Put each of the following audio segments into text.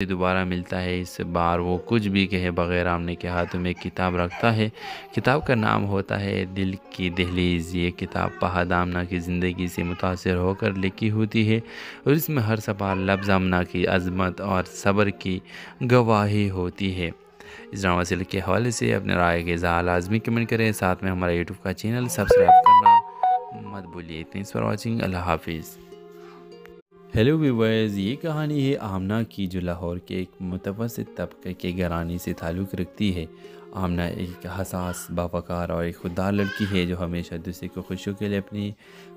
دوبارہ ملتا ہے اس بار وہ کچھ بھی کہے بغیر آمنے کے ہاتھوں میں کتاب رکھتا ہے۔ کتاب کا نام ہوتا ہے دل کی دہلیز۔ یہ کتاب فہد آمنہ کی زندگی سے متاثر ہو کر لکھی ہوتی ہے اور اس میں ہر صفحہ لفظ آمنہ کی عظمت اور صبر کی گواہی ہوتی ہے۔ اس ڈرامہ سیریل کے حوالے سے اپنے رائے کے اظہار لازمی کمنٹ کریں، ساتھ میں ہمارا یوٹیوب کا چینل سبسکرائب کرنا مت بھولیے۔ Thanks for watching. اللہ حافظ۔ ہیلو ویورز، یہ کہانی ہے آمنہ کی جو لاہور کے ایک متوسط طبقے کے گھرانے سے تعلق رکھتی ہے۔ آمنہ ایک حساس، باوقار اور ایک خوددار لڑکی ہے جو ہمیشہ دوسرے کو خوشیوں کے لیے اپنی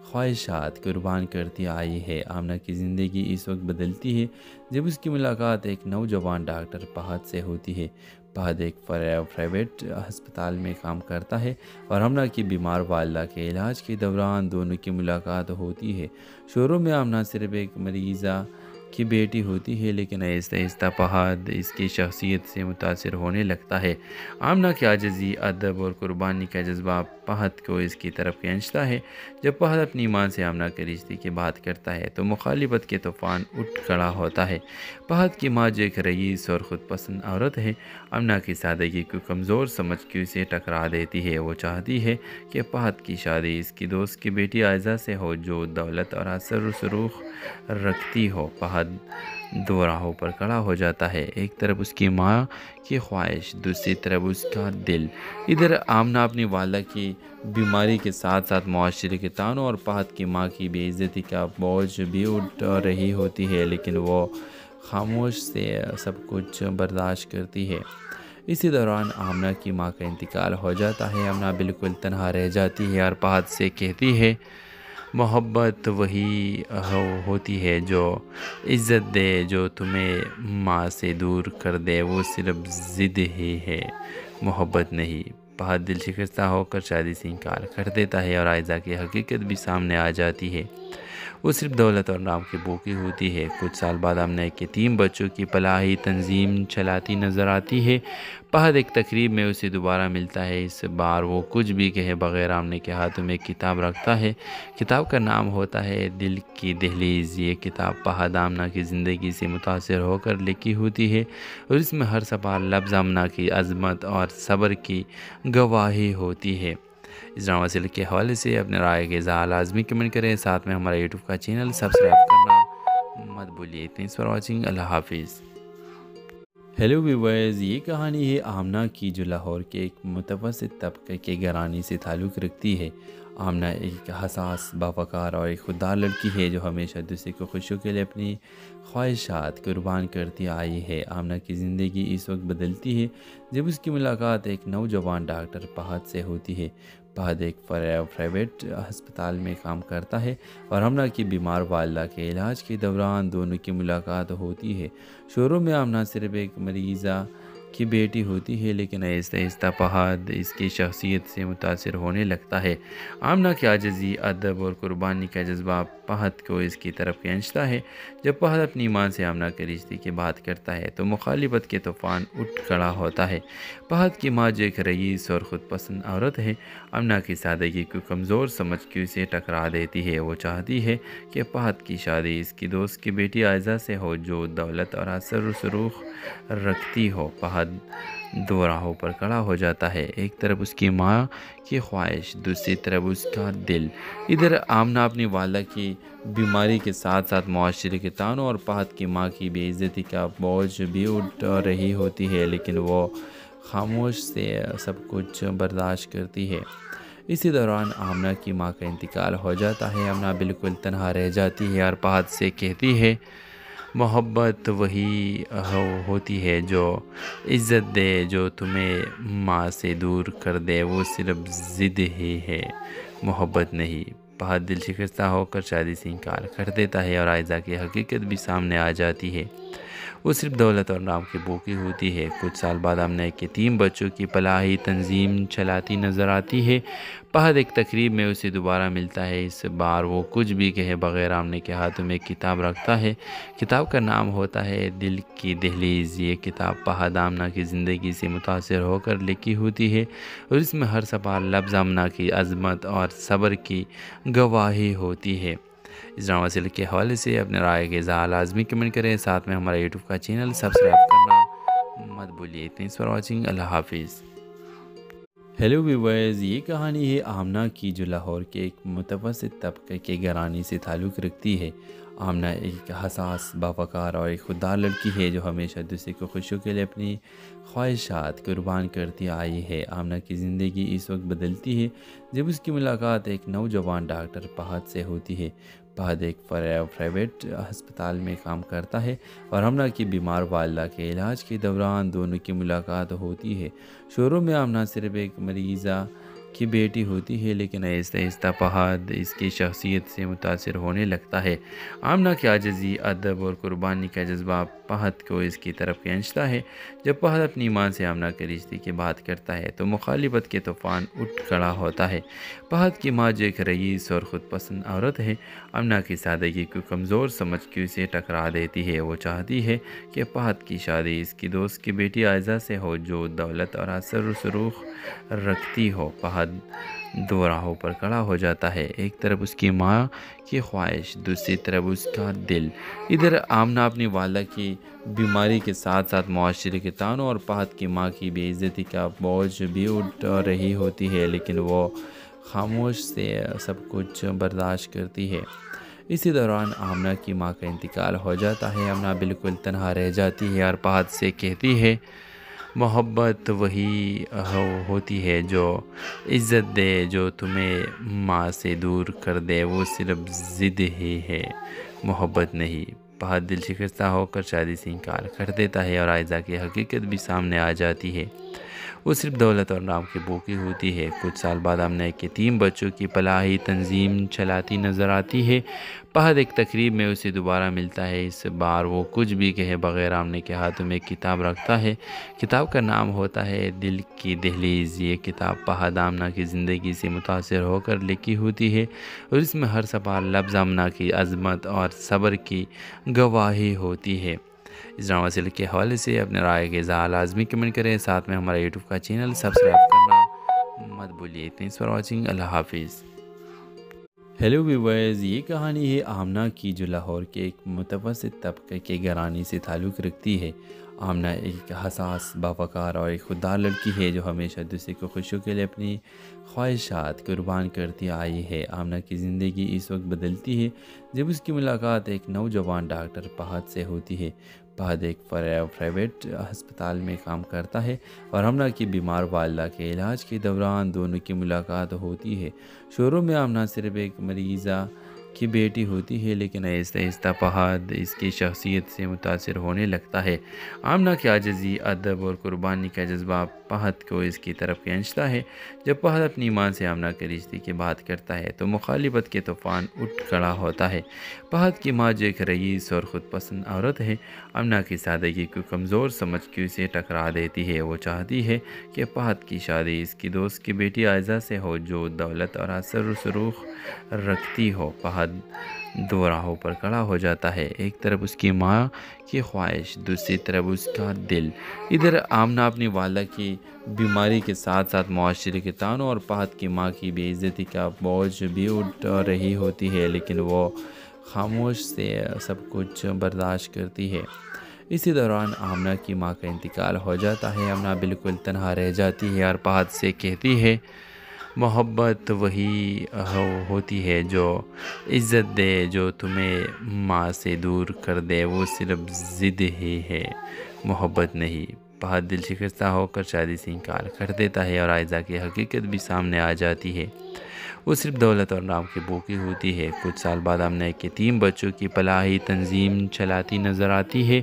خواہشات قربان کرتی آئی ہے۔ آمنہ کی زندگی اس وقت بدلتی ہے جب اس کی ملاقات ایک نوجوان ڈاکٹر فہد سے ہوتی ہے۔ فہد ایک پرائیویٹ ہسپتال میں کام کرتا ہے اور آمنہ کی بیمار والدہ کے علاج کے دوران دونوں کی ملاقات ہوتی ہے۔ شروع میں آمنہ صرف ایک مریضہ کی بیٹی ہوتی ہے، لیکن آہستہ آہستہ فہد اس کی شخصیت سے متاثر ہونے لگتا ہے۔ آمنہ کی عاجزی، ادب اور قربانی کا جذبہ فہد کو اس کی طرف کھینچتا ہے۔ جب فہد اپنی ماں سے آمنہ کے رشتے کی بات کرتا ہے تو مخالفت کے طوفان اٹھ کھڑا ہوتا ہے۔ فہد کی ماں جو ایک رئیس اور خود پسند عورت ہے، آمنہ کی سادگی کو کمزور سمجھ کے اسے ٹکرا دیتی ہے۔ وہ چاہتی ہے کہ فہد کی شادی اس کی دوست کی بیٹی عائزہ سے ہو جو دولت اور اثر و رسوخ رکھتی ہو۔ فہد دو راہوں پر کھڑا ہو جاتا ہے، ایک طرف اس کی ماں کی خواہش، دوسری طرف اس کا دل۔ ادھر آمنہ اپنی والدہ کی بیماری کے ساتھ ساتھ معاشرے کے طعنوں اور فہد کی ماں کی بے عزتی کا بوجھ بھی اٹھا رہی ہوتی ہے، لیکن وہ خاموش سے سب کچھ برداشت کرتی ہے۔ اسی دوران آمنہ کی ماں کا انتقال ہو جاتا ہے۔ آمنہ بالکل تنہا رہ جاتی ہے اور فہد سے کہتی ہے، محبت وہی ہوتی ہے جو عزت دے، جو تمہیں ماں سے دور کر دے وہ صرف ضد ہی ہے، محبت نہیں۔ فہد دل شکستہ ہو کر شادی سے انکار کر دیتا ہے اور عائزہ کی حقیقت بھی سامنے آ جاتی ہے۔ وہ صرف دولت اور نام کی بھوکی ہوتی ہے۔ کچھ سال بعد آمنہ کے 3 بچوں کی فلاحی تنظیم چلاتی نظر آتی ہے۔ فہد ایک تقریب میں اسے دوبارہ ملتا ہے، اس بار وہ کچھ بھی کہے بغیر آمنہ کے ہاتھوں میں کتاب رکھتا ہے۔ کتاب کا نام ہوتا ہے دل کی دہلیز۔ یہ کتاب فہد آمنہ کی زندگی سے متاثر ہو کر لکھی ہوتی ہے اور اس میں ہر صفحہ لفظ آمنہ کی عظمت اور صبر کی گواہی ہوتی ہے۔ اس ڈرامہ سیریل کے حوالے سے اپنے رائے کے اظہار لازمی کمنٹ کریں، ساتھ میں ہمارا یوٹیوب کا چینل سبسکرائب کرنا مت بھولیے۔ Thanks for watching. اللہ حافظ۔ ہیلو ویورز، یہ کہانی ہے آمنہ کی جو لاہور کے ایک متوسط طبقے کے گھرانے سے تعلق رکھتی ہے۔ آمنہ ایک حساس، باوقار اور ایک خوددار لڑکی ہے جو ہمیشہ دوسرے کو خوشیوں کے لیے اپنی خواہشات قربان کرتی آئی ہے۔ آمنہ کی زندگی اس وقت بدلتی ہے جب اس کی ملاقات ایک نوجوان ڈاکٹر فہد سے ہوتی ہے۔ فہد ایک پرائیویٹ ہسپتال میں کام کرتا ہے اور آمنہ کی بیمار والدہ کے علاج کے دوران دونوں کی ملاقات ہوتی ہے۔ شروع میں آمنہ صرف ایک مریضہ کی بیٹی ہوتی ہے، لیکن آہستہ آہستہ فہد اس کی شخصیت سے متاثر ہونے لگتا ہے۔ آمنہ کی عاجزی، ادب اور قربانی کا جذبہ فہد کو اس کی طرف کھینچتا ہے۔ جب فہد اپنی ماں سے آمنہ کے رشتے کی بات کرتا ہے تو مخالفت کے طوفان اٹھ کھڑا ہوتا ہے۔ فہد کی ماں جو ایک رئیس اور خود پسند عورت ہے، آمنہ کی سادگی کو کمزور سمجھ کے اسے ٹکرا دیتی ہے۔ وہ چاہتی ہے کہ فہد کی شادی اس کی دوست کی بیٹی عائزہ سے ہو جو دولت اور اثر و رسوخ رکھتی ہو۔ فہد دو راہوں پر کھڑا ہو جاتا ہے، ایک طرف اس کی ماں کی خواہش، دوسری طرف اس کا دل۔ ادھر آمنہ اپنی والدہ کی بیماری کے ساتھ ساتھ معاشرے کے طعنوں اور فہد کی ماں کی بے عزتی کا بوجھ بھی اٹھا رہی ہوتی ہے، لیکن وہ خاموش سے سب کچھ برداشت کرتی ہے۔ اسی دوران آمنہ کی ماں کا انتقال ہو جاتا ہے۔ آمنہ بالکل تنہا رہ جاتی ہے اور فہد سے کہتی ہے، محبت وہی ہوتی ہے جو عزت دے، جو تمہیں ماں سے دور کر دے وہ صرف ضد ہی ہے، محبت نہیں۔ فہد دل شکستہ ہو کر شادی سے انکار کر دیتا ہے اور عائزہ کی حقیقت بھی سامنے آ جاتی ہے۔ وہ صرف دولت اور نام کی بھوکی ہوتی ہے۔ کچھ سال بعد آمنہ کے 3 بچوں کی فلاحی تنظیم چلاتی نظر آتی ہے۔ فہد ایک تقریب میں اسے دوبارہ ملتا ہے، اس بار وہ کچھ بھی کہے بغیر آمنہ کے ہاتھوں میں کتاب رکھتا ہے۔ کتاب کا نام ہوتا ہے دل کی دہلیز۔ یہ کتاب فہد آمنہ کی زندگی سے متاثر ہو کر لکھی ہوتی ہے اور اس میں ہر صفحہ لفظ آمنہ کی عظمت اور صبر کی گواہی ہوتی ہے۔ اس ڈرامہ سیریل کے حوالے سے اپنے رائے کے اظہار لازمی کمنٹ کریں، ساتھ میں ہمارا یوٹیوب کا چینل سبسکرائب کرنا مت بھولیے۔ تھینکس فار واچنگ، اللہ حافظ۔ ہیلو ویورز، یہ کہانی ہے آمنہ کی جو لاہور کے ایک متوسط طبقے کے گھرانے سے تعلق رکھتی ہے۔ آمنہ ایک حساس، باوقار اور ایک خوددار لڑکی ہے جو ہمیشہ دوسرے کو خوشیوں کے لیے اپنی خواہشات قربان کرتی آئی ہے۔ آمنہ کی زندگی اس وقت بدلتی ہے جب اس کی ملاقات ایک نوجوان ڈاکٹر فہد سے ہوتی ہے۔ فہد ایک پرائیویٹ ہسپتال میں کام کرتا ہے اور آمنہ کی بیمار والدہ کے علاج کے دوران دونوں کی ملاقات ہوتی ہے۔ شروع میں آمنہ صرف ایک مریضہ کی بیٹی ہوتی ہے، لیکن آہستہ آہستہ فہد اس کی شخصیت سے متاثر ہونے لگتا ہے۔ آمنہ کی عاجزی، ادب اور قربانی کا جذبہ فہد کو اس کی طرف کھینچتا ہے۔ جب فہد اپنی ماں سے آمنہ کے رشتے کی بات کرتا ہے تو مخالفت کے طوفان اٹھ کھڑا ہوتا ہے۔ فہد کی ماں جو ایک رئیس اور خود پسند عورت ہے، آمنہ کی سادگی کو کمزور سمجھ کے اسے ٹکرا دیتی ہے۔ وہ چاہتی ہے کہ فہد کی شادی اس کی دوست کی بیٹی عائزہ سے ہو جو دولت اور اثر و رسوخ رکھتی ہو۔ فہد دو راہوں پر کھڑا ہو جاتا ہے، ایک طرف اس کی ماں کی خواہش، دوسری طرف اس کا دل۔ ادھر آمنہ اپنی والدہ کی بیماری کے ساتھ ساتھ معاشرے کے طعنوں اور فہد کی ماں کی بے عزتی کا بوجھ بھی اٹھا رہی ہوتی ہے، لیکن وہ خاموش سے سب کچھ برداشت کرتی ہے۔ اسی دوران آمنہ کی ماں کا انتقال ہو جاتا ہے۔ آمنہ بالکل تنہا رہ جاتی ہے اور فہد سے کہتی ہے، محبت وہی ہوتی ہے جو عزت دے، جو تمہیں ماں سے دور کر دے وہ صرف ضد ہی ہے، محبت نہیں۔ فہد دل شکستہ ہو کر شادی سے انکار کر دیتا ہے اور عائزہ کی حقیقت بھی سامنے آ جاتی ہے۔ وہ صرف دولت اور نام کی بھوکی ہوتی ہے۔ کچھ سال بعد آمنہ کے 3 بچوں کی فلاحی تنظیم چلاتی نظر آتی ہے۔ فہد ایک تقریب میں اسے دوبارہ ملتا ہے۔ اس بار وہ کچھ بھی کہے بغیر آمنہ کے ہاتھوں میں ایک کتاب رکھتا ہے۔ کتاب کا نام ہوتا ہے دل کی دہلیز۔ یہ کتاب فہد آمنہ کی زندگی سے متاثر ہو کر لکھی ہوتی ہے اور اس میں ہر صفحہ لفظ آمنہ کی عظمت اور صبر کی گواہی ہوتی ہے۔ اس ڈرامہ سیریل کے حوالے سے اپنے رائے کے اظہار لازمی کمنٹ کریں، ساتھ میں ہمارا یوٹیوب کا چینل سبسکرائب کرنا مت بھولیے۔ تھینکس فار واچنگ، اللہ حافظ۔ ہیلو ویورز، یہ کہانی ہے آمنہ کی جو لاہور کے ایک متوسط طبقے کے گھرانے سے تعلق رکھتی ہے۔ آمنہ ایک حساس، باوقار اور ایک خوددار لڑکی ہے جو ہمیشہ دوسرے کو خوشیوں کے لیے اپنی خواہشات قربان کرتی آئی ہے۔ آمنہ کی زندگی اس وقت بدلتی ہے جب اس کی ملاقات ایک نوجوان ڈاکٹر فہد سے ہوتی ہے۔ فہد ایک پرائیویٹ ہسپتال میں کام کرتا ہے اور آمنہ کی بیمار والدہ کے علاج کے دوران دونوں کی ملاقات ہوتی ہے۔ شروع میں آمنہ صرف ایک مریضہ کی بیٹی ہوتی ہے، لیکن آہستہ آہستہ فہد اس کی شخصیت سے متاثر ہونے لگتا ہے۔ آمنہ کی عاجزی، ادب اور قربانی کا جذبہ فہد کو اس کی طرف کھینچتا ہے۔ جب فہد اپنی ماں سے آمنہ کے رشتے کی بات کرتا ہے تو مخالفت کے طوفان اٹھ کھڑا ہوتا ہے۔ فہد کی ماں جو ایک رئیس اور خود پسند عورت ہے، آمنہ کی سادگی کو کمزور سمجھ کے اسے ٹکرا دیتی ہے۔ وہ چاہتی ہے کہ فہد کی شادی اس کی دوست کی بیٹی عائزہ سے ہو جو دولت اور اثر و رسوخ رکھتی ہو۔ فہد دو راہوں پر کھڑا ہو جاتا ہے، ایک طرف اس کی ماں کی خواہش، دوسری طرف اس کا دل۔ ادھر آمنہ اپنی والدہ کی بیماری کے ساتھ ساتھ معاشرے کے طعنوں اور فہد کی ماں کی بے عزتی کا بوجھ بھی اٹھا رہی ہوتی ہے، لیکن وہ خاموش سے سب کچھ برداشت کرتی ہے۔ اسی دوران آمنہ کی ماں کا انتقال ہو جاتا ہے۔ آمنہ بالکل تنہا رہ جاتی ہے اور فہد سے کہتی ہے، محبت وہی ہوتی ہے جو عزت دے، جو تمہیں ماں سے دور کر دے وہ صرف ضد ہی ہے، محبت نہیں۔ فہد دل شکستہ ہو کر شادی سے انکار کر دیتا ہے اور عائزہ کی حقیقت بھی سامنے آ جاتی ہے۔ وہ صرف دولت اور نام کی بھوکی ہوتی ہے۔ کچھ سال بعد آمنہ کے 3 بچوں کی فلاحی تنظیم چلاتی نظر آتی ہے۔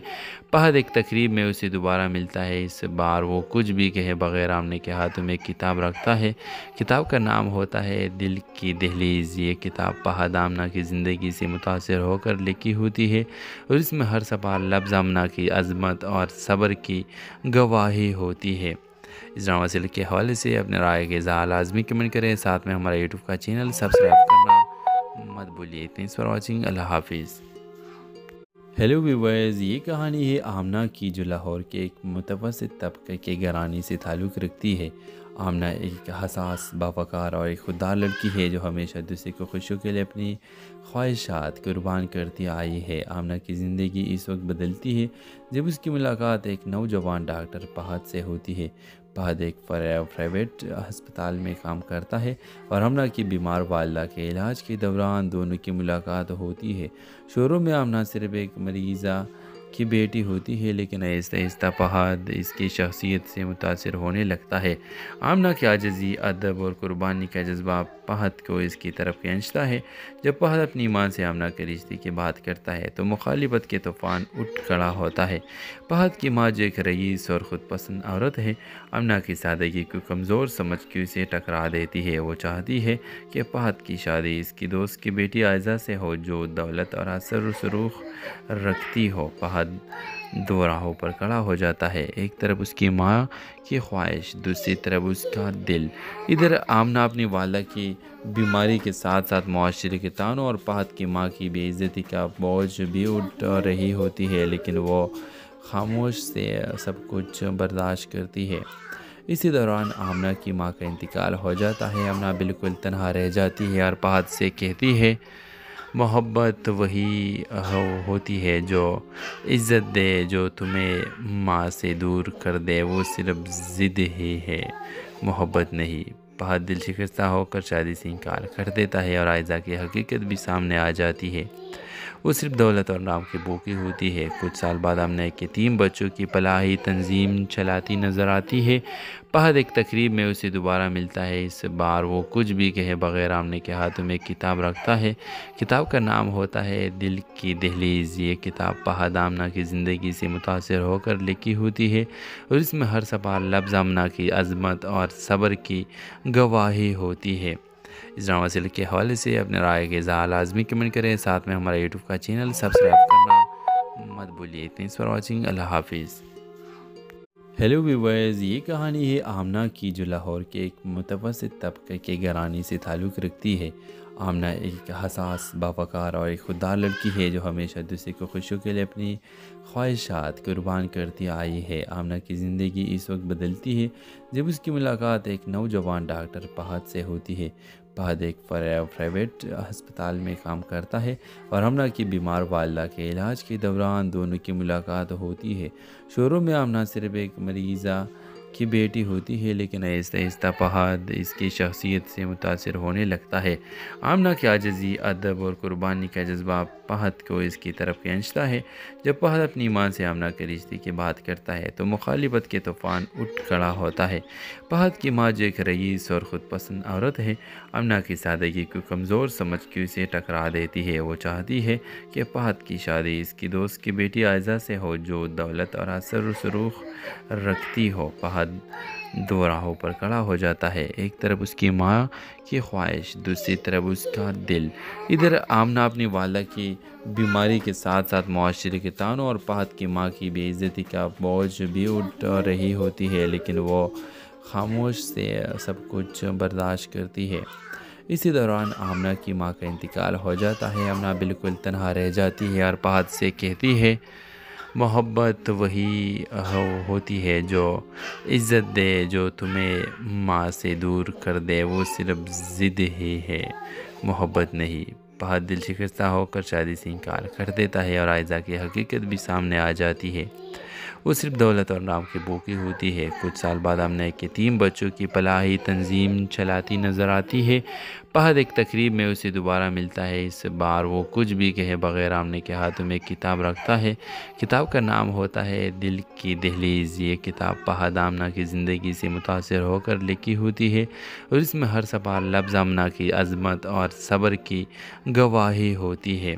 فہد ایک تقریب میں اسے دوبارہ ملتا ہے۔ اس بار وہ کچھ بھی کہے بغیر آمنہ کے ہاتھوں میں ایک کتاب رکھتا ہے۔ کتاب کا نام ہوتا ہے دل کی دہلیز۔ یہ کتاب فہد آمنہ کی زندگی سے متاثر ہو کر لکھی ہوتی ہے اور اس میں ہر صفحہ لفظ آمنہ کی عظمت اور صبر کی گواہی ہوتی ہے۔ اس ڈرامہ سیریل کے حوالے سے اپنے رائے کے اظہار لازمی کمنٹ کریں، ساتھ میں ہمارا یوٹیوب کا چینل سبسکرائب کرنا مت بھولیے۔ تھینکس فار واچنگ، اللہ حافظ۔ ہیلو ویورز، یہ کہانی ہے آمنہ کی جو لاہور کے ایک متوسط طبقے کے گھرانے سے تعلق رکھتی ہے۔ آمنہ ایک حساس، باوقار اور ایک خوددار لڑکی ہے جو ہمیشہ دوسرے کو خوشیوں کے لیے اپنی خواہشات قربان کرتی آئی ہے۔ آمنہ کی زندگی اس وقت بدلتی ہے جب اس کی ملاقات ایک نوجوان ڈاکٹر فہد سے ہوتی ہے۔ فہد ایک پرائیویٹ ہسپتال میں کام کرتا ہے اور آمنہ کی بیمار والدہ کے علاج کے دوران دونوں کی ملاقات ہوتی ہے۔ شروع میں آمنہ صرف ایک مریضہ کی بیٹی ہوتی ہے، لیکن آہستہ آہستہ فہد اس کی شخصیت سے متاثر ہونے لگتا ہے۔ آمنہ کی عاجزی، ادب اور قربانی کا جذبہ فہد کو اس کی طرف کھینچتا ہے۔ جب فہد اپنی ماں سے آمنہ کے رشتے کی بات کرتا ہے تو مخالفت کے طوفان اٹھ کھڑا ہوتا ہے۔ فہد کی ماں جو ایک رئیس اور خود پسند عورت ہے، آمنہ کی سادگی کو کمزور سمجھ کے اسے ٹکرا دیتی ہے۔ وہ چاہتی ہے کہ فہد کی شادی اس کی دوست کی بیٹی عائزہ سے ہو جو دولت اور اثر و رسوخ رکھتی ہو۔ فہد دو راہوں پر کھڑا ہو جاتا ہے، ایک طرف اس کی ماں کی خواہش، دوسری طرف اس کا دل۔ ادھر آمنہ اپنی والدہ کی بیماری کے ساتھ ساتھ معاشرے کے طعنوں اور فہد کی ماں کی بے عزتی کا بوجھ بھی اٹھا رہی ہوتی ہے، لیکن وہ خاموش سے سب کچھ برداشت کرتی ہے۔ اسی دوران آمنہ کی ماں کا انتقال ہو جاتا ہے۔ آمنہ بالکل تنہا رہ جاتی ہے اور فہد سے کہتی ہے، محبت وہی ہوتی ہے جو عزت دے، جو تمہیں ماں سے دور کر دے وہ صرف ضد ہی ہے، محبت نہیں۔ فہد دل شکستہ ہو کر شادی سے انکار کر دیتا ہے اور عائزہ کی حقیقت بھی سامنے آ جاتی ہے۔ وہ صرف دولت اور نام کی بھوکی ہوتی ہے۔ کچھ سال بعد آمنہ ایک یتیم بچوں کی فلاحی تنظیم چلاتی نظر آتی ہے۔ فہد ایک تقریب میں اسے دوبارہ ملتا ہے۔ اس بار وہ کچھ بھی کہے بغیر آمنہ کے ہاتھوں میں ایک کتاب رکھتا ہے۔ کتاب کا نام ہوتا ہے دل کی دہلیز۔ یہ کتاب فہد آمنہ کی زندگی سے متاثر ہو کر لکھی ہوتی ہے اور اس میں ہر صفحہ لفظ آمنہ کی عظمت اور صبر کی گواہی ہوتی ہے۔ اس ڈرامہ سیریل کے حوالے سے اپنے رائے کے اظہار لازمی کمنٹ کریں، ساتھ میں ہمارا یوٹیوب کا چینل سبسکرائب کرنا مت بھولیے۔ Thanks for watching. اللہ حافظ۔ ہیلو ویورز، یہ کہانی ہے آمنہ کی جو لاہور کے ایک متوسط طبقے کے گھرانے سے تعلق رکھتی ہے۔ آمنہ ایک حساس، باوقار اور ایک خوددار لڑکی ہے جو ہمیشہ دوسرے کو خوشیوں کے لیے اپنی خواہشات قربان کرتی آئی ہے۔ آمنہ کی زندگی اس وقت بدلتی ہے جب اس کی ملاقات ایک نوجوان ڈاکٹر فہد سے ہوتی ہے۔ فہد ایک پرائیویٹ ہسپتال میں کام کرتا ہے اور آمنہ کی بیمار والدہ کے علاج کے دوران دونوں کی ملاقات ہوتی ہے۔ شروع میں آمنہ صرف ایک مریضہ کی بیٹی ہوتی ہے، لیکن آہستہ آہستہ فہد اس کی شخصیت سے متاثر ہونے لگتا ہے۔ آمنہ کی عاجزی، ادب اور قربانی کا جذبہ فہد کو اس کی طرف کھینچتا ہے۔ جب فہد اپنی ماں سے آمنہ کے رشتے کی بات کرتا ہے تو مخالفت کے طوفان اٹھ کھڑا ہوتا ہے۔ فہد کی ماں جو ایک رئیس اور خود پسند عورت ہے، آمنہ کی سادگی کو کمزور سمجھ کے اسے ٹکرا دیتی ہے۔ وہ چاہتی ہے کہ فہد کی شادی اس کی دوست کی بیٹی عائزہ سے ہو جو دولت اور اثر و رسوخ رکھتی ہو۔ فہد دو راہوں پر کھڑا ہو جاتا ہے، ایک طرف اس کی ماں کی خواہش، دوسری طرف اس کا دل۔ ادھر آمنہ اپنی والدہ کی بیماری کے ساتھ ساتھ معاشرے کے طعنوں اور فہد کی ماں کی بے عزتی کا بوجھ بھی اٹھا رہی ہوتی ہے، لیکن وہ خاموش سے سب کچھ برداشت کرتی ہے۔ اسی دوران آمنہ کی ماں کا انتقال ہو جاتا ہے۔ آمنہ بالکل تنہا رہ جاتی ہے اور فہد سے کہتی ہے، محبت وہی ہوتی ہے جو عزت دے، جو تمہیں ماں سے دور کر دے وہ صرف ضد ہی ہے، محبت نہیں۔ فہد دل شکستہ ہو کر شادی سے انکار کر دیتا ہے اور عائزہ کی حقیقت بھی سامنے آ جاتی ہے۔ وہ صرف دولت اور نام کی بھوکی ہوتی ہے۔ کچھ سال بعد آمنہ ایک یتیم بچوں کی فلاحی تنظیم چلاتی نظر آتی ہے۔ فہد ایک تقریب میں اسے دوبارہ ملتا ہے۔ اس بار وہ کچھ بھی کہے بغیر آمنہ کے ہاتھوں میں ایک کتاب رکھتا ہے۔ کتاب کا نام ہوتا ہے دل کی دہلیز۔ یہ کتاب فہد آمنہ کی زندگی سے متاثر ہو کر لکھی ہوتی ہے اور اس میں ہر صفحہ لفظ آمنہ کی عظمت اور صبر کی گواہی ہوتی ہے۔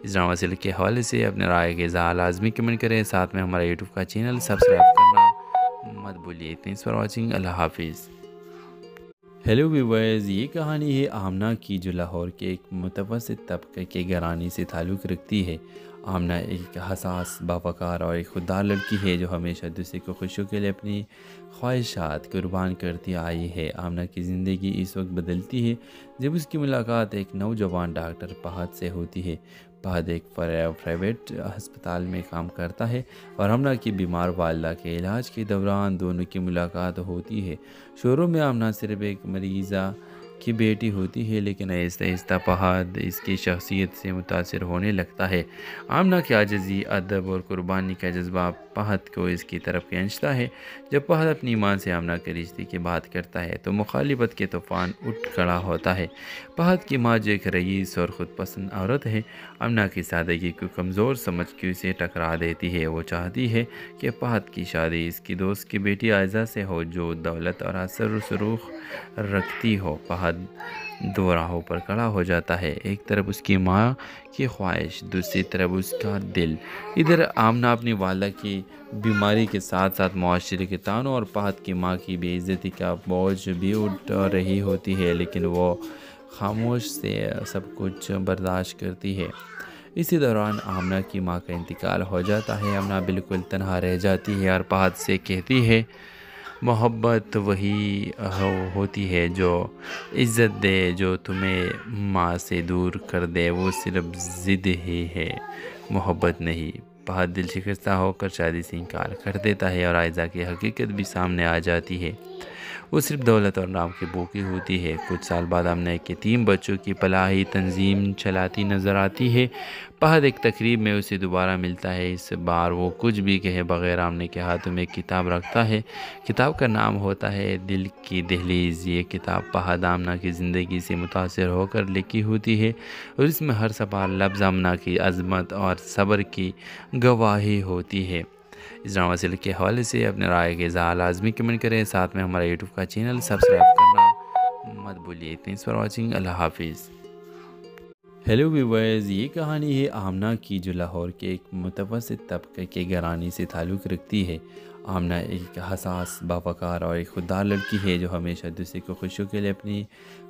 اس ڈرامہ سیریل کے حوالے سے اپنے رائے کے اظہار لازمی کمنٹ کریں، ساتھ میں ہمارا یوٹیوب کا چینل سبسکرائب کرنا مت بھولیے۔ Thanks for watching. اللہ حافظ۔ ہیلو ویورز، یہ کہانی ہے آمنہ کی جو لاہور کے ایک متوسط طبقے کے گھرانے سے تعلق رکھتی ہے۔ آمنہ ایک حساس، باوقار اور ایک خوددار لڑکی ہے جو ہمیشہ دوسرے کو خوشیوں کے لیے اپنی خواہشات قربان کرتی آئی ہے۔ آمنہ کی زندگی اس وقت بدلتی ہے جب اس کی ملاقات ایک نوجوان ڈاکٹر فہد سے ہوتی ہے۔ فہد ایک پرائیویٹ ہسپتال میں کام کرتا ہے اور آمنہ کی بیمار والدہ کے علاج کے دوران دونوں کی ملاقات ہوتی ہے۔ شروع میں آمنہ صرف ایک مریضہ کی بیٹی ہوتی ہے، لیکن آہستہ آہستہ فہد اس کی شخصیت سے متاثر ہونے لگتا ہے۔ آمنہ کی عاجزی، ادب اور قربانی کا جذبہ فہد کو اس کی طرف کھینچتا ہے۔ جب فہد اپنی ماں سے آمنہ کے رشتے کی بات کرتا ہے تو مخالفت کے طوفان اٹھ کھڑا ہوتا ہے۔ فہد کی ماں جو ایک رئیس اور خود پسند عورت ہے، آمنہ کی سادگی کو کمزور سمجھ کے اسے ٹکرا دیتی ہے۔ وہ چاہتی ہے کہ فہد کی شادی اس کی دوست کی بیٹی عائزہ سے ہو جو دولت اور اثر و رسوخ رکھتی ہو۔ فہد دو راہوں پر کھڑا ہو جاتا ہے، ایک طرف اس کی ماں کی خواہش، دوسری طرف اس کا دل۔ ادھر آمنہ اپنی والدہ کی بیماری کے ساتھ ساتھ معاشرے کے طعنوں اور فہد کی ماں کی بے عزتی کا بوجھ بھی اٹھا رہی ہوتی ہے، لیکن وہ خاموش سے سب کچھ برداشت کرتی ہے۔ اسی دوران آمنہ کی ماں کا انتقال ہو جاتا ہے۔ آمنہ بالکل تنہا رہ جاتی ہے اور فہد سے کہتی ہے، محبت وہی ہوتی ہے جو عزت دے، جو تمہیں ماں سے دور کر دے وہ صرف ضد ہی ہے، محبت نہیں۔ فہد دل شکستہ ہو کر شادی سے انکار کر دیتا ہے اور عائزہ کی حقیقت بھی سامنے آ جاتی ہے۔ وہ صرف دولت اور نام کی بھوکی ہوتی ہے۔ کچھ سال بعد آمنہ ایک یتیم بچوں کی فلاحی تنظیم چلاتی نظر آتی ہے۔ فہد ایک تقریب میں اسے دوبارہ ملتا ہے۔ اس بار وہ کچھ بھی کہے بغیر آمنہ کے ہاتھوں میں ایک کتاب رکھتا ہے۔ کتاب کا نام ہوتا ہے دل کی دہلیز۔ یہ کتاب فہد آمنہ کی زندگی سے متاثر ہو کر لکھی ہوتی ہے اور اس میں ہر صفحہ لفظ آمنہ کی عظمت اور صبر کی گواہی ہوتی ہے۔ اس ڈرامہ سیریل کے حوالے سے اپنے رائے کے اظہار لازمی کمنٹ کریں، ساتھ میں ہمارا یوٹیوب کا چینل سبسکرائب کرنا مت بھولیے۔ تھینکس فار واچنگ، اللہ حافظ۔ ہیلو ویورز، یہ کہانی ہے آمنہ کی جو لاہور کے ایک متوسط طبقے کے گھرانے سے تعلق رکھتی ہے۔ آمنہ ایک حساس، باوقار اور ایک خوددار لڑکی ہے جو ہمیشہ دوسرے کو خوشیوں کے لیے اپنی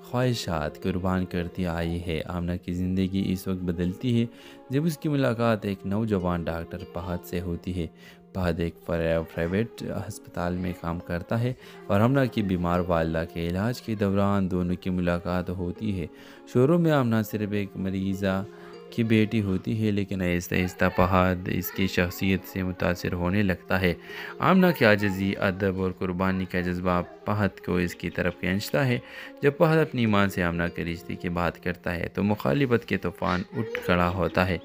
خواہشات قربان کرتی آئی ہے۔ آمنہ کی زندگی اس وقت بدلتی ہے جب اس کی ملاقات ایک نوجوان ڈاکٹر فہد سے ہوتی ہے۔ فہد ایک پرائیویٹ ہسپتال میں کام کرتا ہے اور آمنہ کی بیمار والدہ کے علاج کے دوران دونوں کی ملاقات ہوتی ہے۔ شروع میں آمنہ صرف ایک مریضہ کی بیٹی ہوتی ہے، لیکن آہستہ آہستہ فہد اس کی شخصیت سے متاثر ہونے لگتا ہے۔ آمنہ کی عاجزی، ادب اور قربانی کا جذبہ فہد کو اس کی طرف کھینچتا ہے۔ جب فہد اپنی ماں سے آمنہ کے رشتے کی بات کرتا ہے تو مخالفت کے طوفان اٹھ کھڑا ہوتا ہے۔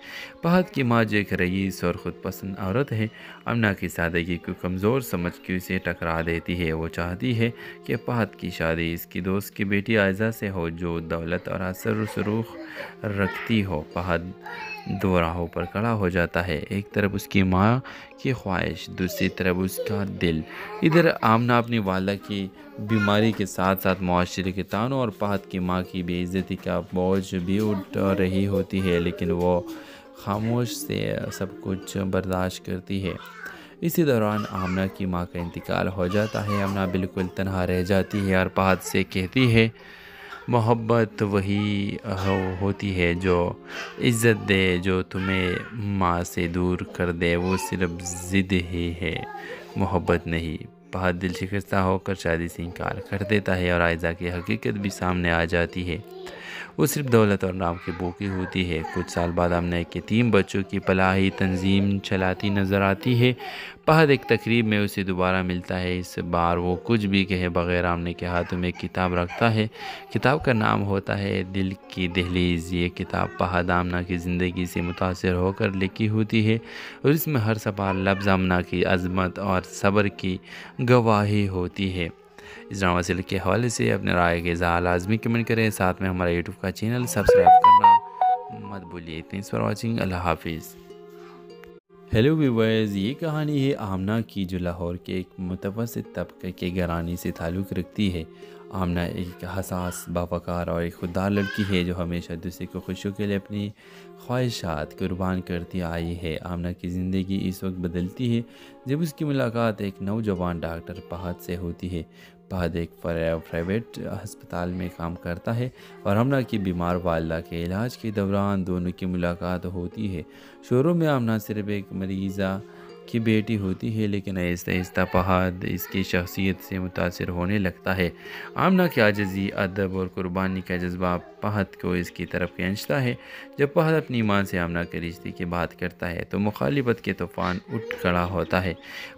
فہد کی ماں جو ایک رئیس اور خود پسند عورت ہے، آمنہ کی سادگی کو کمزور سمجھ کے اسے ٹکرا دیتی ہے۔ وہ چاہتی ہے کہ فہد کی شادی اس کی دوست کی بیٹی عائزہ سے ہو جو دولت اور اثر و رسوخ رکھتی ہو۔ فہد دو راہوں پر کھڑا ہو جاتا ہے، ایک طرف اس کی ماں کی خواہش، دوسری طرف اس کا دل۔ ادھر آمنہ اپنی والدہ کی بیماری کے ساتھ ساتھ معاشرے کے طعنوں اور فہد کی ماں کی بے عزتی کا بوجھ بھی اٹھا رہی ہوتی ہے، لیکن وہ خاموش سے سب کچھ برداشت کرتی ہے۔ اسی دوران آمنہ کی ماں کا انتقال ہو جاتا ہے۔ آمنہ بالکل تنہا رہ جاتی ہے اور فہد سے کہتی ہے، محبت وہی ہوتی ہے جو عزت دے، جو تمہیں ماں سے دور کر دے وہ صرف ضد ہی ہے، محبت نہیں۔ فہد دل شکستہ ہو کر شادی سے انکار کر دیتا ہے اور عائزہ کی حقیقت بھی سامنے آ جاتی ہے۔ وہ صرف دولت اور نام کی بھوکی ہوتی ہے۔ کچھ سال بعد آمنہ ایک یتیم بچوں کی فلاحی تنظیم چلاتی نظر آتی ہے۔ فہد ایک تقریب میں اسے دوبارہ ملتا ہے۔ اس بار وہ کچھ بھی کہے بغیر آمنہ کے ہاتھوں میں ایک کتاب رکھتا ہے۔ کتاب کا نام ہوتا ہے دل کی دہلیز۔ یہ کتاب فہد آمنہ کی زندگی سے متاثر ہو کر لکھی ہوتی ہے اور اس میں ہر صفحہ لفظ آمنہ کی عظمت اور صبر کی گواہی ہوتی ہے۔ اس ڈرامہ سیریل کے حوالے سے اپنے رائے کے اظہار لازمی کمنٹ کریں، ساتھ میں ہمارا یوٹیوب کا چینل سبسکرائب کرنا مت بھولیے۔ تھینکس فار واچنگ، اللہ حافظ۔ ہیلو ویورز، یہ کہانی ہے آمنہ کی جو لاہور کے ایک متوسط طبقے کے گھرانے سے تعلق رکھتی ہے۔ آمنہ ایک حساس، باوقار اور ایک خوددار لڑکی ہے جو ہمیشہ دوسرے کو خوشیوں کے لیے اپنی خواہشات قربان کرتی آئی ہے۔ آمنہ کی زندگی اس وقت بدلتی ہے جب اس کی ملاقات ایک نوجوان ڈاکٹر فہد سے ہوتی ہے۔ فہد ایک پرائیویٹ ہسپتال میں کام کرتا ہے اور آمنہ کی بیمار والدہ کے علاج کے دوران دونوں کی ملاقات ہوتی ہے۔ شروع میں آمنہ صرف ایک مریضہ کی بیٹی ہوتی ہے، لیکن آہستہ آہستہ فہد اس کی شخصیت سے متاثر ہونے لگتا ہے۔ آمنہ کی عاجزی، ادب اور قربانی کا جذبہ فہد کو اس کی طرف کھینچتا ہے۔ جب فہد اپنی ماں سے آمنہ کے رشتے کی بات کرتا ہے تو مخالفت کے طوفان اٹھ کھڑا ہوتا ہے۔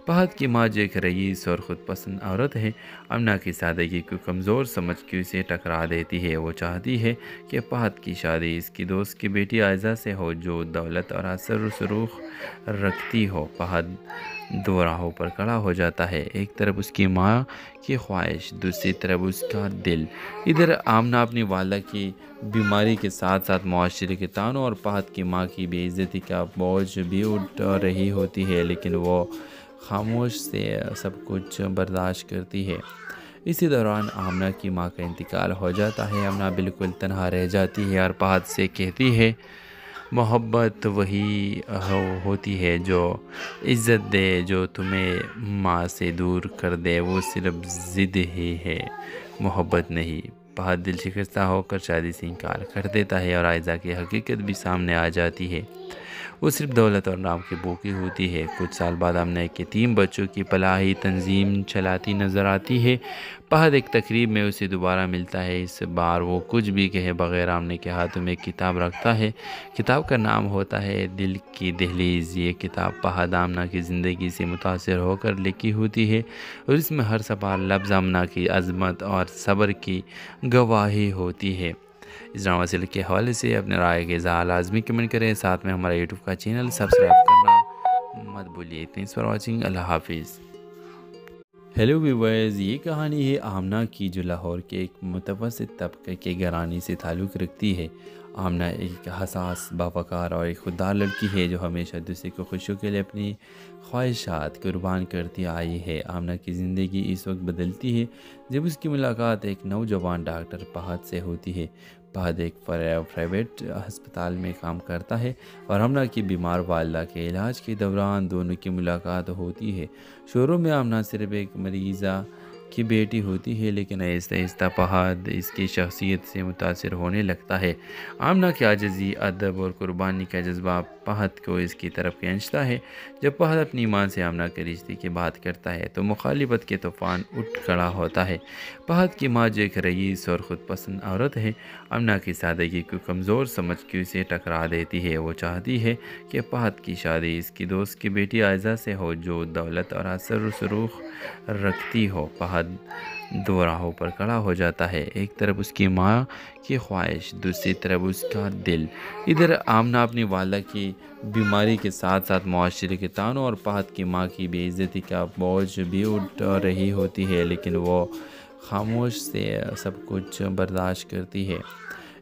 فہد کی ماں جو ایک رئیس اور خود پسند عورت ہے، آمنہ کی سادگی کو کمزور سمجھ کے اسے ٹکرا دیتی ہے۔ وہ چاہتی ہے کہ فہد کی شادی اس کی دوست کی بیٹی عائزہ سے ہو جو دولت اور اثر و رسوخ رکھتی ہو۔ فہد دو راہوں پر کھڑا ہو جاتا ہے، ایک طرف اس کی ماں کی خواہش، دوسری طرف اس کا دل۔ ادھر آمنہ اپنی والدہ کی بیماری کے ساتھ ساتھ معاشرے کے طعنوں اور فہد کی ماں کی بے عزتی کا بوجھ بھی اٹھا رہی ہوتی ہے، لیکن وہ خاموش سے سب کچھ برداشت کرتی ہے۔ اسی دوران آمنہ کی ماں کا انتقال ہو جاتا ہے۔ آمنہ بالکل تنہا رہ جاتی ہے اور فہد سے کہتی ہے، محبت وہی ہوتی ہے جو عزت دے، جو تمہیں ماں سے دور کر دے وہ صرف ضد ہی ہے، محبت نہیں۔ فہد دل شکستہ ہو کر شادی سے انکار کر دیتا ہے اور عائزہ کی حقیقت بھی سامنے آ جاتی ہے۔ وہ صرف دولت اور نام کی بھوکی ہوتی ہے۔ کچھ سال بعد آمنہ کے 3 بچوں کی فلاحی تنظیم چلاتی نظر آتی ہے۔ فہد ایک تقریب میں اسے دوبارہ ملتا ہے۔ اس بار وہ کچھ بھی کہے بغیر آمنہ کے ہاتھوں میں ایک کتاب رکھتا ہے۔ کتاب کا نام ہوتا ہے دل کی دہلیز۔ یہ کتاب فہد آمنہ کی زندگی سے متاثر ہو کر لکھی ہوتی ہے اور اس میں ہر صفحہ لفظ آمنہ کی عظمت اور صبر کی گواہی ہوتی ہے۔ اس ڈرامہ سیریل کے حوالے سے اپنے رائے کے اظہار لازمی کمنٹ کریں، ساتھ میں ہمارا یوٹیوب کا چینل سبسکرائب کرنا مت بھولیے۔ Thanks for watching. اللہ حافظ۔ ہیلو ویورز، یہ کہانی ہے آمنہ کی جو لاہور کے ایک متوسط طبقے کے گھرانے سے تعلق رکھتی ہے۔ آمنہ ایک حساس، باوقار اور ایک خوددار لڑکی ہے جو ہمیشہ دوسرے کو خوشیوں کے لیے اپنی خواہشات قربان کرتی آئی ہے۔ آمنہ کی زندگی اس وقت بدلتی ہے جب اس کی ملاقات ایک نوجوان ڈاکٹر فہد سے ہوتی ہے۔ فہد ایک پرائیویٹ ہسپتال میں کام کرتا ہے اور آمنہ کی بیمار والدہ کے علاج کے دوران دونوں کی ملاقات ہوتی ہے۔ شروع میں آمنہ صرف ایک مریضہ کی بیٹی ہوتی ہے، لیکن آہستہ آہستہ فہد اس کی شخصیت سے متاثر ہونے لگتا ہے۔ آمنہ کی عاجزی، ادب اور قربانی کا جذبہ فہد کو اس کی طرف کھینچتا ہے۔ جب فہد اپنی ماں سے آمنہ کے رشتے کی بات کرتا ہے تو مخالفت کے طوفان اٹھ کھڑا ہوتا ہے۔ فہد کی ماں جو ایک رئیس اور خود پسند عورت ہے، آمنہ کی سادگی کو کمزور سمجھ کے اسے ٹکرا دیتی ہے۔ وہ چاہتی ہے کہ فہد کی شادی اس کی دوست کی بیٹی عائزہ سے ہو جو دولت اور اثر و رسوخ رکھتی ہو۔ فہد دو راہوں پر کھڑا ہو جاتا ہے، ایک طرف اس کی ماں کی خواہش، دوسری طرف اس کا دل۔ ادھر آمنہ اپنی والدہ کی بیماری کے ساتھ ساتھ معاشرے کے طعنوں اور فہد کی ماں کی بے عزتی کا بوجھ بھی اٹھا رہی ہوتی ہے، لیکن وہ خاموش سے سب کچھ برداشت کرتی ہے۔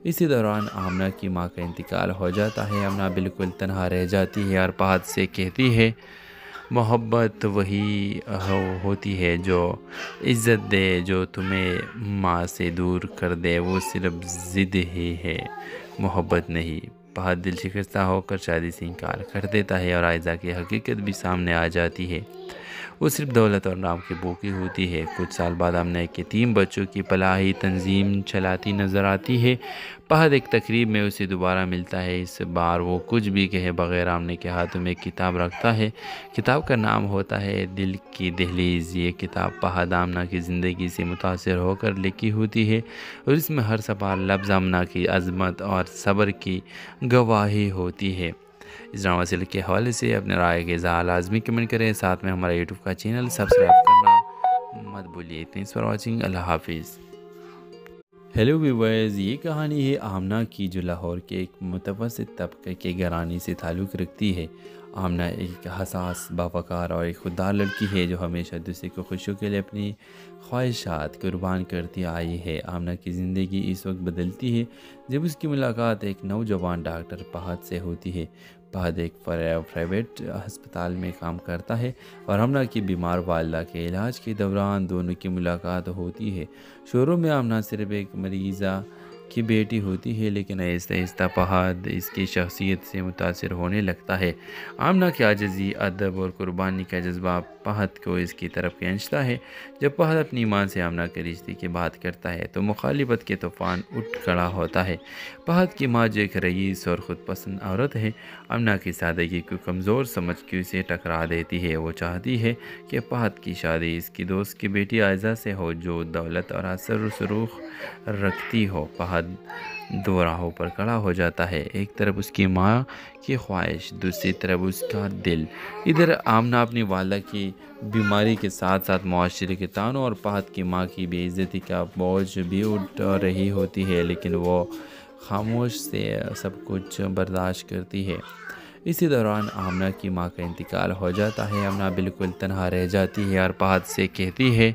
اسی دوران آمنہ کی ماں کا انتقال ہو جاتا ہے۔ آمنہ بالکل تنہا رہ جاتی ہے اور فہد سے کہتی ہے، محبت وہی ہوتی ہے جو عزت دے، جو تمہیں ماں سے دور کر دے وہ صرف ضد ہی ہے، محبت نہیں۔ فہد دل شکستہ ہو کر شادی سے انکار کر دیتا ہے اور عائزہ کی حقیقت بھی سامنے آ جاتی ہے۔ وہ صرف دولت اور نام کی بھوکی ہوتی ہے۔ کچھ سال بعد آمنہ کے 3 بچوں کی فلاحی تنظیم چلاتی نظر آتی ہے۔ فہد ایک تقریب میں اسے دوبارہ ملتا ہے۔ اس بار وہ کچھ بھی کہے بغیر آمنہ کے ہاتھوں میں ایک کتاب رکھتا ہے۔ کتاب کا نام ہوتا ہے دل کی دہلیز۔ یہ کتاب فہد آمنہ کی زندگی سے متاثر ہو کر لکھی ہوتی ہے اور اس میں ہر صفحہ لفظ آمنہ کی عظمت اور صبر کی گواہی ہوتی ہے۔ اس ڈرامہ سیریل کے حوالے سے اپنے رائے کے اظہار لازمی کمنٹ کریں، ساتھ میں ہمارا یوٹیوب کا چینل سبسکرائب کرنا مت بھولیے۔ Thanks for watching. اللہ حافظ۔ ہیلو ویورز، یہ کہانی ہے آمنہ کی جو لاہور کے ایک متوسط طبقے کے گھرانے سے تعلق رکھتی ہے۔ آمنہ ایک حساس، باوقار اور ایک خوددار لڑکی ہے جو ہمیشہ دوسرے کو خوشیوں کے لیے اپنی خواہشات قربان کرتی آئی ہے۔ آمنہ کی زندگی اس وقت بدلتی ہے جب اس کی ملاقات ایک نوجوان ڈاکٹر فہد سے ہوتی ہے۔ فہد ایک پرائیویٹ ہسپتال میں کام کرتا ہے اور آمنہ کی بیمار والدہ کے علاج کے دوران دونوں کی ملاقات ہوتی ہے۔ شروع میں آمنہ صرف ایک مریضہ کی بیٹی ہوتی ہے، لیکن آہستہ آہستہ فہد اس کی شخصیت سے متاثر ہونے لگتا ہے۔ آمنہ کی عاجزی، ادب اور قربانی کا جذبہ فہد کو اس کی طرف کھینچتا ہے۔ جب فہد اپنی ماں سے آمنہ کے رشتے کی بات کرتا ہے تو مخالفت کے طوفان اٹھ کھڑا ہوتا ہے۔ فہد کی ماں جو ایک رئیس اور خود پسند عورت ہے، آمنہ کی سادگی کو کمزور سمجھ کے اسے ٹکرا دیتی ہے۔ وہ چاہتی ہے کہ فہد کی شادی اس کی دوست کی بیٹی عائزہ سے ہو جو دولت اور اثر و رسوخ رکھتی ہو۔ فہد دو راہوں پر کھڑا ہو جاتا ہے، ایک طرف اس کی ماں کی خواہش، دوسری طرف اس کا دل۔ ادھر آمنہ اپنی والدہ کی بیماری کے ساتھ ساتھ معاشرے کے طعنوں اور فہد کی ماں کی بے عزتی کا بوجھ بھی اٹھا رہی ہوتی ہے، لیکن وہ خاموش سے سب کچھ برداشت کرتی ہے۔ اسی دوران آمنہ کی ماں کا انتقال ہو جاتا ہے۔ آمنہ بالکل تنہا رہ جاتی ہے اور فہد سے کہتی ہے،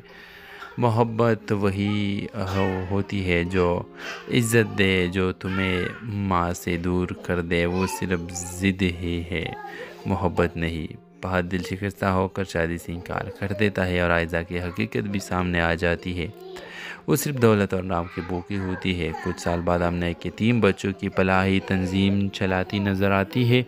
محبت وہی ہوتی ہے جو عزت دے، جو تمہیں ماں سے دور کر دے وہ صرف ضد ہی ہے، محبت نہیں۔ فہد دل شکستہ ہو کر شادی سے انکار کر دیتا ہے اور عائزہ کی حقیقت بھی سامنے آ جاتی ہے۔ وہ صرف دولت اور نام کی بھوکی ہوتی ہے۔ کچھ سال بعد آمنہ کے 3 بچوں کی فلاحی تنظیم چلاتی نظر آتی ہے۔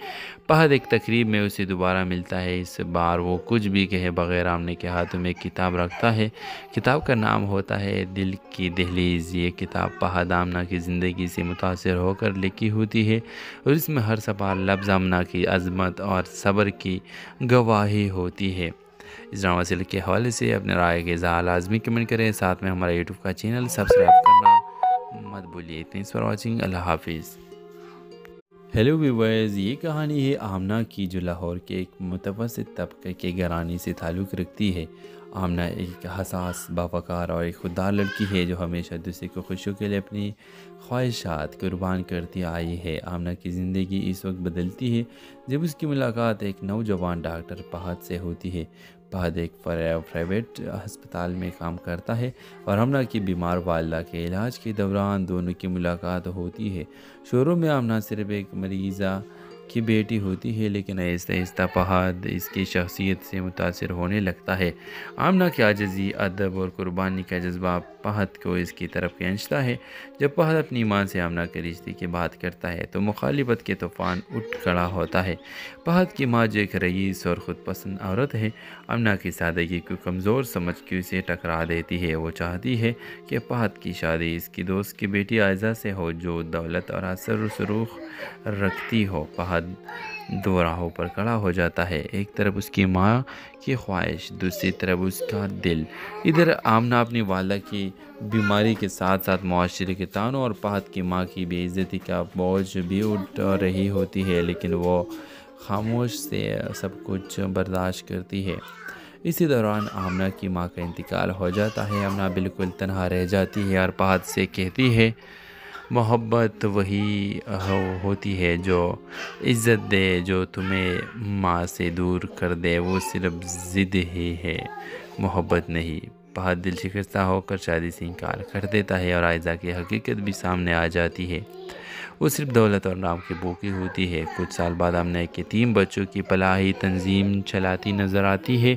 فہد ایک تقریب میں اسے دوبارہ ملتا ہے۔ اس بار وہ کچھ بھی کہے بغیر آمنہ کے ہاتھوں میں ایک کتاب رکھتا ہے۔ کتاب کا نام ہوتا ہے دل کی دہلیز۔ یہ کتاب فہد آمنہ کی زندگی سے متاثر ہو کر لکھی ہوتی ہے اور اس میں ہر صفحہ لفظ آمنہ کی عظمت اور صبر کی گواہی ہوتی ہے۔ اس ڈرامہ سیریل کے حوالے سے اپنے رائے کے اظہار لازمی کمنٹ کریں، ساتھ میں ہمارا یوٹیوب کا چینل سبسکرائب کرنا مت بھولیے۔ تھینکس فار واچنگ، اللہ حافظ۔ ہیلو ویورز، یہ کہانی ہے آمنہ کی جو لاہور کے ایک متوسط طبقے کے گھرانے سے تعلق رکھتی ہے۔ آمنہ ایک حساس، باوقار اور ایک خوددار لڑکی ہے جو ہمیشہ دوسرے کو خوشیوں کے لیے اپنی خواہشات قربان کرتی آئی ہے۔ آمنہ کی زندگی اس وقت بدلتی ہے جب اس کی ملاقات ایک نوجوان ڈاکٹر فہد سے ہوتی ہے۔ فہد ایک پرائیویٹ ہسپتال میں کام کرتا ہے اور آمنہ کی بیمار والدہ کے علاج کے دوران دونوں کی ملاقات ہوتی ہے۔ شروع میں آمنہ صرف ایک مریضہ کی بیٹی ہوتی ہے، لیکن آہستہ آہستہ فہد اس کی شخصیت سے متاثر ہونے لگتا ہے۔ آمنہ کی عاجزی، ادب اور قربانی کا جذبہ فہد کو اس کی طرف کھینچتا ہے۔ جب فہد اپنی ماں سے آمنہ کے رشتے کی بات کرتا ہے تو مخالفت کے طوفان اٹھ کھڑا ہوتا ہے۔ فہد کی ماں جو ایک رئیس اور خود پسند عورت ہے، آمنہ کی سادگی کو کمزور سمجھ کے اسے ٹکرا دیتی ہے۔ وہ چاہتی ہے کہ فہد کی شادی اس کی دوست کی بیٹی عائزہ سے ہو جو دولت اور اثر و رسوخ رکھتی ہو۔ فہد دو راہوں پر کھڑا ہو جاتا ہے، ایک طرف اس کی ماں کی خواہش، دوسری طرف اس کا دل۔ ادھر آمنہ اپنی والدہ کی بیماری کے ساتھ ساتھ معاشرے کے طعنوں اور فہد کی ماں کی بے عزتی کا بوجھ بھی اٹھا رہی ہوتی ہے، لیکن وہ خاموش سے سب کچھ برداشت کرتی ہے۔ اسی دوران آمنہ کی ماں کا انتقال ہو جاتا ہے۔ آمنہ بالکل تنہا رہ جاتی ہے اور فہد سے کہتی ہے، محبت وہی ہوتی ہے جو عزت دے، جو تمہیں ماں سے دور کر دے وہ صرف ضد ہی ہے، محبت نہیں۔ فہد دل شکستہ ہو کر شادی سے انکار کر دیتا ہے اور عائزہ کی حقیقت بھی سامنے آ جاتی ہے۔ وہ صرف دولت اور نام کی بھوکی ہوتی ہے۔ کچھ سال بعد آمنہ کے 3 بچوں کی فلاحی تنظیم چلاتی نظر آتی ہے۔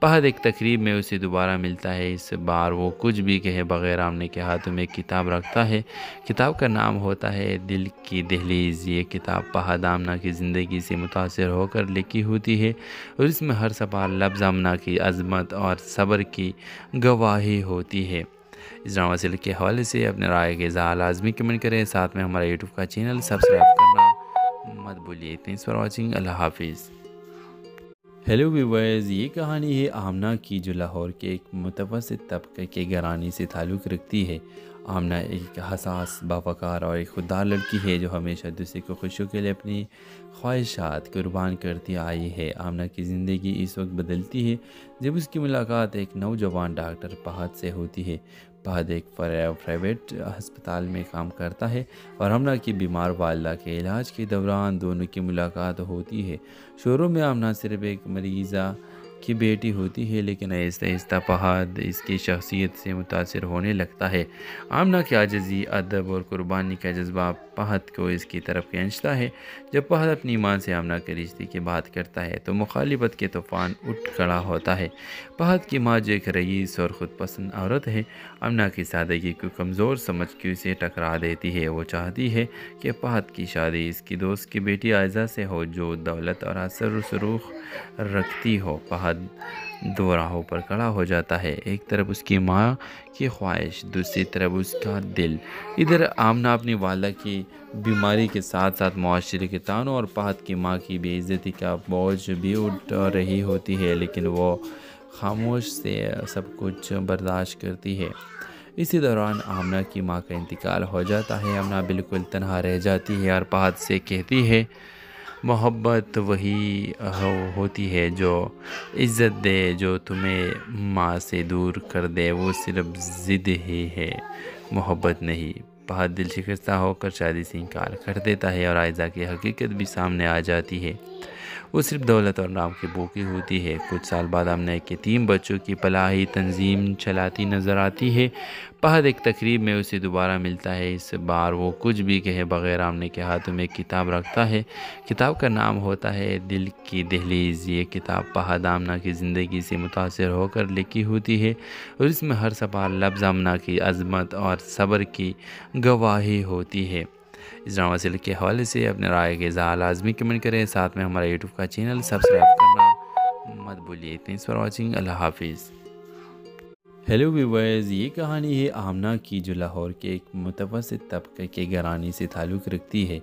فہد ایک تقریب میں اسے دوبارہ ملتا ہے۔ اس بار وہ کچھ بھی کہے بغیر آمنہ کے ہاتھوں میں ایک کتاب رکھتا ہے۔ کتاب کا نام ہوتا ہے دل کی دہلیز۔ یہ کتاب فہد آمنہ کی زندگی سے متاثر ہو کر لکھی ہوتی ہے اور اس میں ہر صفحہ لفظ آمنہ کی عظمت اور صبر کی گواہی ہوتی ہے۔ اس ڈرامہ سیریل کے حوالے سے اپنے رائے کے اظہار لازمی کمنٹ کریں، ساتھ میں ہمارا یوٹیوب کا چینل سبسکرائب کرنا مت بھولیے۔ تھینکس فار واچنگ، اللہ حافظ۔ ہیلو ویورز، یہ کہانی ہے آمنہ کی جو لاہور کے ایک متوسط طبقے کے گھرانے سے تعلق رکھتی ہے۔ آمنہ ایک حساس، باوقار اور ایک خوددار لڑکی ہے جو ہمیشہ دوسرے کو خوشیوں کے لیے اپنی خواہشات قربان کرتی آئی ہے۔ آمنہ کی زندگی اس وقت بدلتی ہے جب اس کی ملاقات ایک نوجوان ڈاکٹر فہد سے ہوتی ہے۔ فہد ایک پرائیویٹ ہسپتال میں کام کرتا ہے اور آمنہ کی بیمار والدہ کے علاج کے دوران دونوں کی ملاقات ہوتی ہے۔ شروع میں آمنہ صرف ایک مریضہ کی بیٹی ہوتی ہے، لیکن آہستہ آہستہ فہد اس کی شخصیت سے متاثر ہونے لگتا ہے۔ آمنہ کی عاجزی، ادب اور قربانی کا جذبہ فہد کو اس کی طرف کھینچتا ہے۔ جب فہد اپنی ماں سے آمنہ کے رشتے کی بات کرتا ہے تو مخالفت کے طوفان اٹھ کھڑا ہوتا ہے۔ فہد کی ماں جو ایک رئیس اور خود پسند عورت ہے، آمنہ کی سادگی کو کمزور سمجھ کے اسے ٹکرا دیتی ہے۔ وہ چاہتی ہے کہ فہد کی شادی اس کی دوست کی بیٹی عائزہ سے ہو جو دولت اور اثر و رسوخ رکھتی ہو۔ فہد دو راہوں پر کھڑا ہو جاتا ہے، ایک طرف اس کی ماں کی خواہش، دوسری طرف اس کا دل۔ ادھر آمنہ اپنی والدہ کی بیماری کے ساتھ ساتھ معاشرے کے طعنوں اور فہد کی ماں کی بے عزتی کا بوجھ بھی اٹھا رہی ہوتی ہے، لیکن وہ خاموش سے سب کچھ برداشت کرتی ہے۔ اسی دوران آمنہ کی ماں کا انتقال ہو جاتا ہے۔ آمنہ بالکل تنہا رہ جاتی ہے اور فہد سے کہتی ہے محبت وہی ہوتی ہے جو عزت دے، جو تمہیں ماں سے دور کر دے، وہ صرف ضد ہی ہے، محبت نہیں۔ فہد دل شکستہ ہو کر شادی سے انکار کر دیتا ہے اور عائزہ کی حقیقت بھی سامنے آ جاتی ہے۔ وہ صرف دولت اور نام کی بھوکی ہوتی ہے۔ کچھ سال بعد آمنہ کے 3 بچوں کی فلاحی تنظیم چلاتی نظر آتی ہے۔ فہد ایک تقریب میں اسے دوبارہ ملتا ہے۔ اس بار وہ کچھ بھی کہے بغیر آمنہ کے ہاتھوں میں ایک کتاب رکھتا ہے۔ کتاب کا نام ہوتا ہے دل کی دہلیز۔ یہ کتاب فہد آمنہ کی زندگی سے متاثر ہو کر لکھی ہوتی ہے اور اس میں ہر صفحہ لفظ آمنہ کی عظمت اور صبر کی گواہی ہوتی ہے۔ اس ڈرامہ سیریل کے حوالے سے اپنے رائے کے اظہار لازمی کمنٹ کریں، ساتھ میں ہمارا یوٹیوب کا چینل سبسکرائب کرنا مت بھولیے۔ Thanks for watching. اللہ حافظ۔ ہیلو ویورز، یہ کہانی ہے آمنہ کی جو لاہور کے ایک متوسط طبقے کے گھرانے سے تعلق رکھتی ہے۔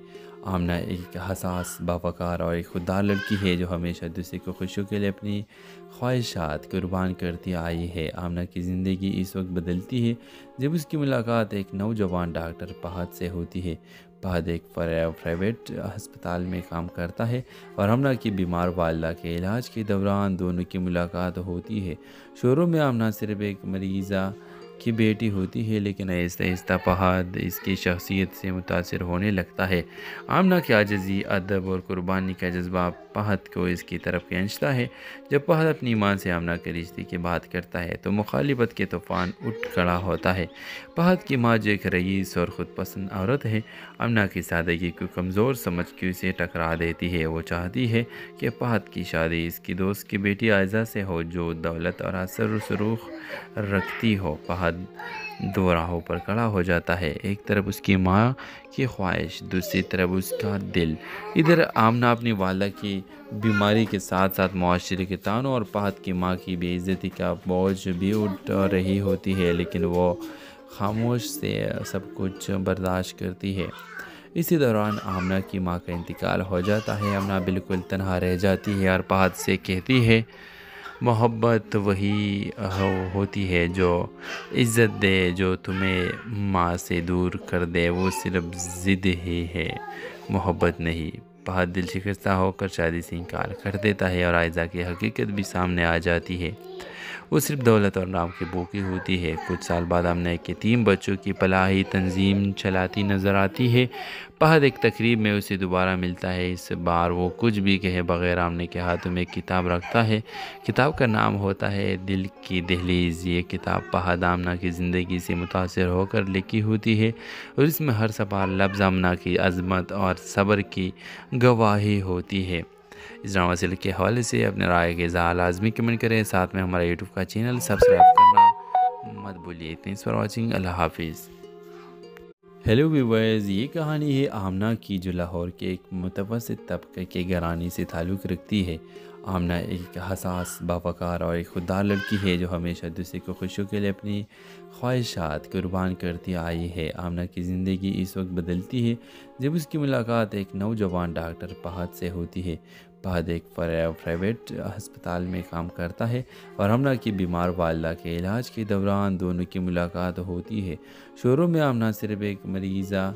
آمنہ ایک حساس، باوقار اور ایک خوددار لڑکی ہے جو ہمیشہ دوسرے کو خوشیوں کے لیے اپنی خواہشات قربان کرتی آئی ہے۔ آمنہ کی زندگی اس وقت بدلتی ہے جب اس کی ملاقات ایک نوجوان ڈاکٹر فہد سے ہوتی ہے۔ فہد ایک پرائیویٹ ہسپتال میں کام کرتا ہے اور آمنہ کی بیمار والدہ کے علاج کے دوران دونوں کی ملاقات ہوتی ہے۔ شروع میں آمنہ صرف ایک مریضہ کی بیٹی ہوتی ہے، لیکن آہستہ آہستہ فہد اس کی شخصیت سے متاثر ہونے لگتا ہے۔ آمنہ کی عاجزی، ادب اور قربانی کا جذبہ فہد کو اس کی طرف کھینچتا ہے۔ جب فہد اپنی ماں سے آمنہ کے رشتے کی بات کرتا ہے تو مخالفت کے طوفان اٹھ کھڑا ہوتا ہے۔ فہد کی ماں جو ایک رئیس اور خود پسند عورت ہے، آمنہ کی سادگی کو کمزور سمجھ کے اسے ٹکرا دیتی ہے۔ وہ چاہتی ہے کہ فہد کی شادی اس کی دوست کی بیٹی عائزہ سے ہو جو دولت اور اثر و رسوخ رکھتی ہو۔ فہد دو راہوں پر کھڑا ہو جاتا ہے، ایک طرف اس کی ماں کی خواہش، دوسری طرف اس کا دل۔ ادھر آمنہ اپنی والدہ کی بیماری کے ساتھ ساتھ معاشرے کے طعنوں اور فہد کی ماں کی بے عزتی کا بوجھ بھی اٹھا رہی ہوتی ہے، لیکن وہ خاموش سے سب کچھ برداشت کرتی ہے۔ اسی دوران آمنہ کی ماں کا انتقال ہو جاتا ہے۔ آمنہ بالکل تنہا رہ جاتی ہے اور فہد سے کہتی ہے محبت وہی ہوتی ہے جو عزت دے، جو تمہیں ماں سے دور کر دے، وہ صرف ضد ہی ہے، محبت نہیں۔ فہد دل شکستہ ہو کر شادی سے انکار کر دیتا ہے اور عائزہ کی حقیقت بھی سامنے آ جاتی ہے۔ وہ صرف دولت اور نام کی بھوکی ہوتی ہے۔ کچھ سال بعد آمنہ کے 3 بچوں کی فلاحی تنظیم چلاتی نظر آتی ہے۔ فہد ایک تقریب میں اسے دوبارہ ملتا ہے۔ اس بار وہ کچھ بھی کہے بغیر آمنہ کے ہاتھوں میں ایک کتاب رکھتا ہے۔ کتاب کا نام ہوتا ہے دل کی دہلیز۔ یہ کتاب فہد آمنہ کی زندگی سے متاثر ہو کر لکھی ہوتی ہے اور اس میں ہر صفحہ لفظ آمنہ کی عظمت اور صبر کی گواہی ہوتی ہے۔ اس ڈرامہ سیریل کے حوالے سے اپنے رائے کے اظہار لازمی کمنٹ کریں، ساتھ میں ہمارا یوٹیوب کا چینل سبسکرائب کرنا مت بھولیے۔ Thanks for watching. اللہ حافظ۔ ہیلو ویورز، یہ کہانی ہے آمنہ کی جو لاہور کے ایک متوسط طبقے کے گھرانے سے تعلق رکھتی ہے۔ آمنہ ایک حساس، باوقار اور ایک خوددار لڑکی ہے جو ہمیشہ دوسرے کو خوشیوں کے لیے اپنی خواہشات قربان کرتی آئی ہے۔ آمنہ کی زندگی اس وقت بدلتی ہے جب اس کی ملاقات ایک نوجوان ڈاکٹر فہد سے ہوتی ہے۔ فہد ایک پرائیویٹ ہسپتال میں کام کرتا ہے اور آمنہ کی بیمار والدہ کے علاج کے دوران دونوں کی ملاقات ہوتی ہے۔ شروع میں آمنہ صرف ایک مریضہ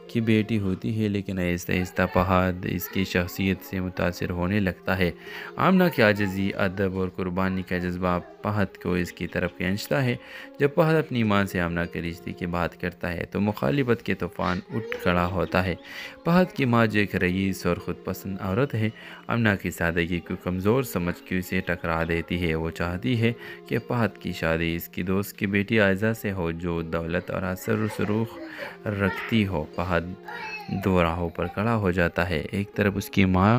کی بیٹی ہوتی ہے، لیکن آہستہ آہستہ فہد اس کی شخصیت سے متاثر ہونے لگتا ہے۔ آمنہ کی عاجزی، ادب اور قربانی کا جذبہ فہد کو اس کی طرف کھینچتا ہے۔ جب فہد اپنی ماں سے آمنہ کے رشتے کی بات کرتا ہے تو مخالفت کے طوفان اٹھ کھڑا ہوتا ہے۔ فہد کی ماں جو ایک رئیس اور خود پسند عورت ہے، آمنہ کی سادگی کو کمزور سمجھ کے اسے ٹکرا دیتی ہے۔ وہ چاہتی ہے کہ فہد کی شادی اس کی دوست کی بیٹی عائزہ سے ہو جو دولت اور اثر و رسوخ رکھتی ہو۔ فہد دو راہوں پر کھڑا ہو جاتا ہے، ایک طرف اس کی ماں